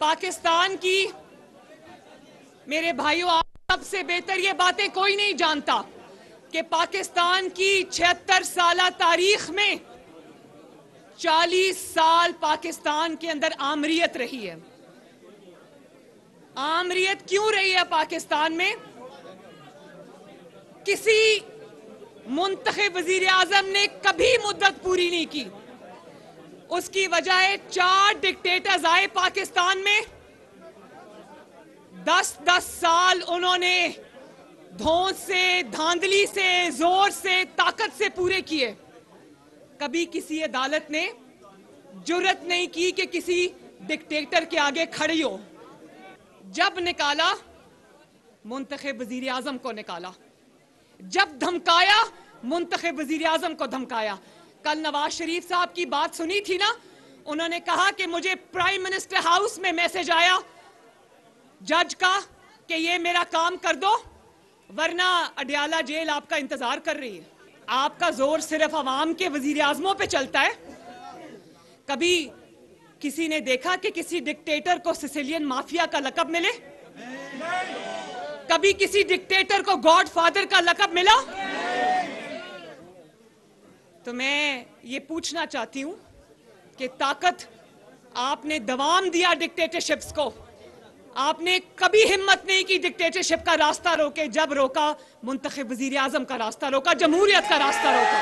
पाकिस्तान की, मेरे भाइयों, आप सबसे बेहतर ये बातें कोई नहीं जानता कि पाकिस्तान की 76 साला तारीख में 40 साल पाकिस्तान के अंदर आमरीत रही है। आमरीत क्यों रही है पाकिस्तान में? किसी मुंतखब वजीर आजम ने कभी मुद्दत पूरी नहीं की। उसकी वजह है 4 डिक्टेटर्स आए पाकिस्तान में, 10-10 साल उन्होंने धौंस से, धांधली से, जोर से, ताकत से पूरे किए। कभी किसी अदालत ने जुर्रत नहीं की कि किसी डिक्टेटर के आगे खड़ी हो। जब निकाला, मुंतखब वजीर आजम को निकाला। जब धमकाया, मुंतखब वजीर आजम को धमकाया। कल नवाज शरीफ साहब की बात सुनी थी ना, उन्होंने कहा कि मुझे प्राइम मिनिस्टर हाउस में मैसेज आया जज का कि ये मेरा काम कर दो वरना अडयाला जेल आपका इंतजार कर रही है। आपका जोर सिर्फ अवाम के वजीर आजमों पे चलता है। कभी किसी ने देखा कि किसी डिक्टेटर को सिसिलियन माफिया का लकब मिले? कभी किसी डिक्टेटर को गॉडफादर का लकब मिला? तो मैं ये पूछना चाहती हूं कि ताकत आपने दवाम दिया डिक्टेटरशिप्स को, आपने कभी हिम्मत नहीं की डिक्टेटरशिप का रास्ता रोके। जब रोका, मुंतखब वजीर आजम का रास्ता रोका, जमहूरियत का रास्ता रोका।